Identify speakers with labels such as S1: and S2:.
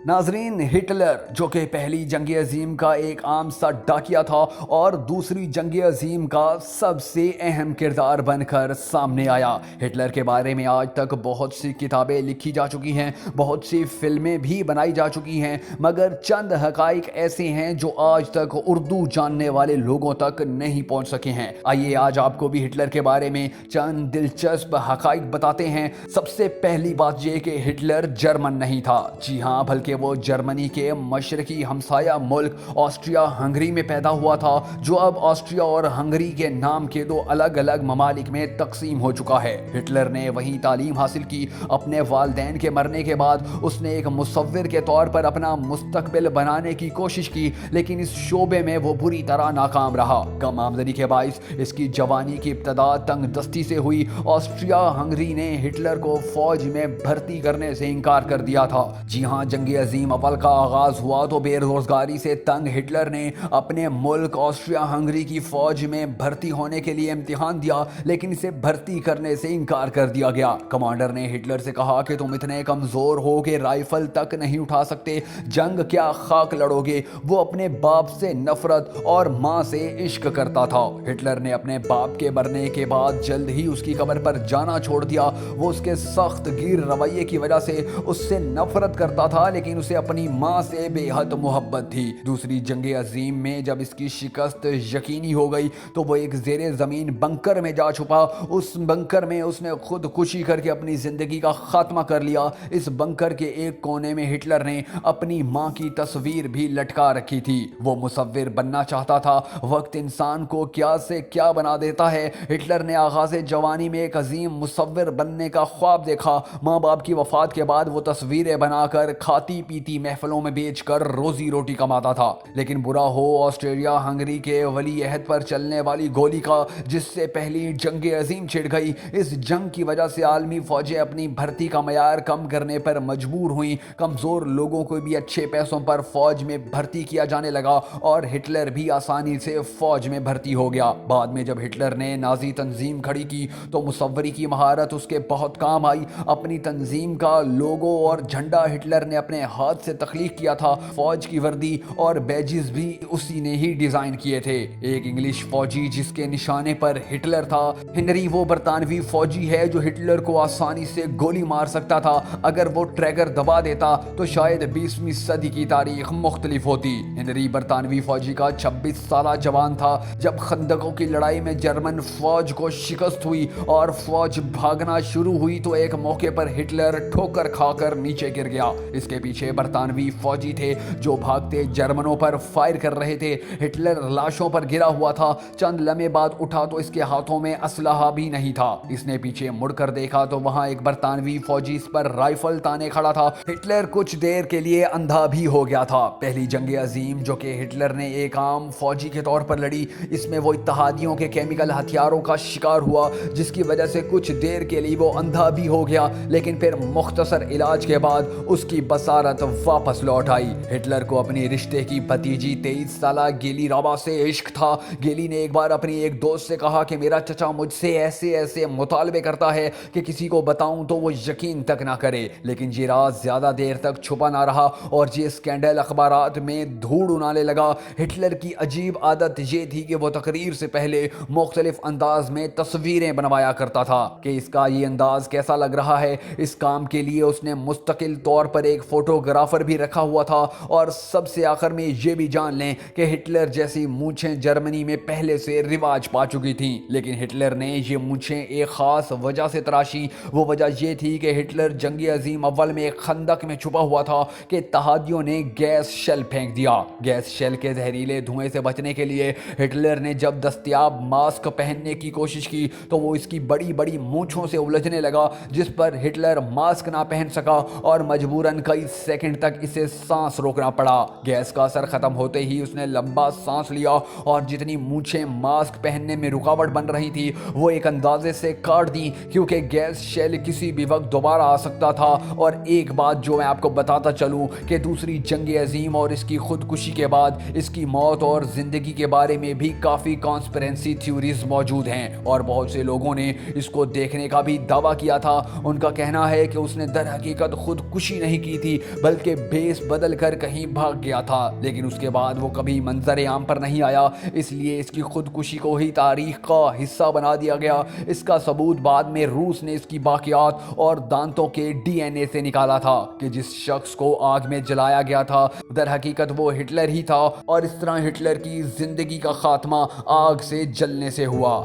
S1: ناظرین، ہٹلر جو کہ پہلی جنگ عظیم کا ایک عام سا ڈاکیا تھا اور دوسری جنگ عظیم کا سب سے اہم کردار بن کر سامنے آیا۔ ہٹلر کے بارے میں آج تک بہت سی کتابیں لکھی جا چکی ہیں، بہت سی فلمیں بھی بنائی جا چکی ہیں، مگر چند حقائق ایسے ہیں جو آج تک اردو جاننے والے لوگوں تک نہیں پہنچ سکے ہیں۔ آئیے آج آپ کو بھی ہٹلر کے بارے میں چند دلچسپ حقائق بتاتے ہیں۔ سب سے پہلی بات یہ کہ ہٹلر جرمن نہیں تھا، جی ہاں، بلکہ وہ جرمنی کے مشرقی ہمسایہ ملک آسٹریا ہنگری میں پیدا ہوا تھا، جو اب آسٹریا اور ہنگری کے نام کے دو الگ الگ ممالک میں تقسیم ہو چکا ہے۔ ہٹلر نے وہیں تعلیم حاصل کی۔ اپنے والدین کے مرنے کے بعد اس نے ایک مصور کے طور پر اپنا مستقبل بنانے کی کوشش کی، لیکن اس شعبے میں وہ بری طرح ناکام رہا۔ کم آمدنی کے باعث اس کی جوانی کی ابتدا تنگ دستی سے ہوئی۔ آسٹریا ہنگری نے ہٹلر کو فوج میں بھرتی کرنے سے انکار کر دیا تھا۔ جی ہاں، جنگ عظیم اول کا آغاز ہوا تو بے روزگاری سے تنگ ہٹلر نے اپنے ملک آسٹریا ہنگری کی فوج میں بھرتی ہونے کے لیے امتحان دیا، لیکن اسے بھرتی کرنے سے انکار کر دیا گیا۔ کمانڈر نے ہٹلر سے کہا کہ تم اتنے کمزور ہو کہ رائفل تک نہیں اٹھا سکتے، جنگ کیا خاک لڑو گے۔ وہ اپنے باپ سے نفرت اور ماں سے عشق کرتا تھا۔ ہٹلر نے اپنے باپ کے مرنے کے بعد جلد ہی اس کی قبر پر جانا چھوڑ دیا۔ وہ اس کے سخت گیر رویے کی وجہ سے اس سے نفرت کرتا تھا، لیکن اسے اپنی ماں سے بے حد محبت تھی۔ دوسری جنگ عظیم میں جب اس کی شکست یقینی ہو گئی تو وہ ایک زیر زمین بنکر میں جا چھپا۔ اس بنکر میں اس نے خودکشی کر کے اپنی زندگی کا خاتمہ کر لیا۔ اس بنکر کے ایک کونے میں ہٹلر نے اپنی ماں کی تصویر بھی لٹکا رکھی تھی۔ وہ مصور بننا چاہتا تھا۔ وقت انسان کو کیا سے کیا بنا دیتا ہے۔ ہٹلر نے آغاز جوانی میں ایک عظیم مصور بننے کا خواب دیکھا۔ ماں باپ کی وفات کے بعد وہ تصویریں بنا کر کھاتی پیتی محفلوں میں بیچ کر روزی روٹی کماتا تھا، لیکن برا ہو آسٹریا ہنگری کے ولی عہد پر چلنے والی گولی کا، جس سے پہلی جنگ عظیم چھڑ گئی۔ اس جنگ کی وجہ سے عالمی فوجیں اپنی بھرتی کا معیار کم کرنے پر مجبور ہوئیں۔ کمزور لوگوں کو بھی اچھے پیسوں پر فوج میں بھرتی کیا جانے لگا اور ہٹلر بھی آسانی سے فوج میں بھرتی ہو گیا۔ بعد میں جب ہٹلر نے نازی تنظیم کھڑی کی تو مصوری کی مہارت اس کے بہت کام آئی۔ اپنی تنظیم کا لوگو اور جھنڈا ہٹلر نے اپنے ہاتھ سے تخلیق کیا تھا۔ فوج کی وردی اور بیجز بھی اسی نے ہی ڈیزائن کیے تھے۔ ایک انگلش فوجی جس کے نشانے پر ہٹلر تھا، ہنری، وہ برطانوی فوجی ہے جو ہٹلر کو آسانی سے گولی مار سکتا تھا۔ اگر وہ ٹریگر دبا دیتا تو شاید 20ویں صدی کی تاریخ مختلف ہوتی۔ ہنری برطانوی فوجی کا 26 سالہ جوان تھا جب خندقوں کی لڑائی میں جرمن فوج کو شکست ہوئی اور فوج بھاگنا شروع ہوئی تو ایک موقع پر ہٹلر ٹھوکر کھا کر نیچے گر گیا۔ اس کے پیچھے برطانوی فوجی تھے جو بھاگتے جرمنوں پر فائر کر رہے تھے۔ ہٹلر لاشوں پر گرا ہوا تھا۔ چند لمحے بعد اٹھا تو اس کے ہاتھوں میں اسلحہ بھی نہیں تھا۔ اس نے پیچھے مڑ کر دیکھا تو وہاں ایک برطانوی فوجی اس پر رائفل تانے کھڑا تھا۔ ہٹلر کچھ دیر کے لیے اندھا بھی ہو گیا تھا۔ پہلی جنگ عظیم جو کہ ہٹلر نے ایک عام فوجی کے طور پر لڑی، اس میں وہ اتحادیوں کے کیمیکل ہتھیاروں کا شکار ہوا، جس کی وجہ سے کچھ دیر کے لیے وہ اندھا بھی ہو گیا، لیکن پھر مختصر علاج کے بعد اس کی بصارت واپس لوٹ آئی۔ ہٹلر کو اپنی رشتے کی بھتیجی 23 سالہ گیلی رابا سے عشق تھا۔ گیلی نے ایک بار اپنی ایک دوست سے کہا کہ میرا چچا مجھ سے ایسے مطالبے کرتا ہے کہ کسی کو بتاؤں تو وہ یقین تک نہ کرے، لیکن یہ راز زیادہ دیر تک چھپا نہ رہا اور یہ اسکینڈل اخبارات میں دھوڑ اڑانے لگا۔ ہٹلر کی عجیب عادت یہ تھی کہ وہ تقریر سے پہلے مختلف انداز میں تصویریں بنوایا کرتا تھا کہ اس کا یہ انداز کیسا لگ رہا ہے۔ اس کام کے لیے اس نے مستقل طور پر ایک فوٹوگرافر بھی رکھا ہوا تھا۔ اور سب سے آخر میں یہ بھی جان لیں کہ ہٹلر جیسی مونچھیں جرمنی میں پہلے سے رواج پا چکی تھیں، لیکن ہٹلر نے یہ مونچھیں ایک خاص وجہ سے تراشی۔ وہ وجہ یہ تھی کہ ہٹلر جنگ عظیم اول میں ایک خندق میں چھپا ہوا تھا کہ اتحادیوں نے گیس شیل پھینک دیا۔ گیس شیل کے زہریلے دھوئیں سے بچنے کے لیے ہٹلر نے جب دستیاب ماسک پہننے کی کوشش کی تو وہ اس کی بڑی بڑی مونچھوں سے الجھنے لگا، جس پر ہٹلر ماسک نہ پہن سکا اور مجبوراً کئی سیکنڈ تک اسے سانس روکنا پڑا۔ گیس کا اثر ختم ہوتے ہی اس نے لمبا سانس لیا اور جتنی مونچھیں ماسک پہننے میں رکاوٹ بن رہی تھی وہ ایک اندازے سے کاٹ دیں، کیونکہ گیس شیل کسی بھی وقت دوبارہ آ سکتا تھا۔ اور ایک بات جو میں آپ کو بتاتا چلوں کہ دوسری جنگ عظیم اور اس کی خودکشی کے بعد اس کی موت اور زندگی کے بارے میں بھی کافی کانسپیرنسی تھیوریز موجود ہیں اور بہت سے لوگوں نے اس کو دیکھنے کا بھی دعویٰ کیا تھا۔ ان کا کہنا ہے کہ اس نے در حقیقت خودکشی نہیں کی تھی، بلکہ بیس بدل کر کہیں بھاگ گیا تھا، لیکن اس کے بعد وہ کبھی منظر عام پر نہیں آیا، اس لیے اس کی خودکشی کو ہی تاریخ کا حصہ بنا دیا گیا۔ اس کا ثبوت بعد میں روس نے اس کی باقیات اور دانتوں کے ڈی این اے سے نکالا تھا کہ جس شخص کو آگ میں جلایا گیا تھا در حقیقت وہ ہٹلر ہی تھا، اور اس طرح ہٹلر کی زندگی کا خاتمہ آگ سے جلنے سے ہوا۔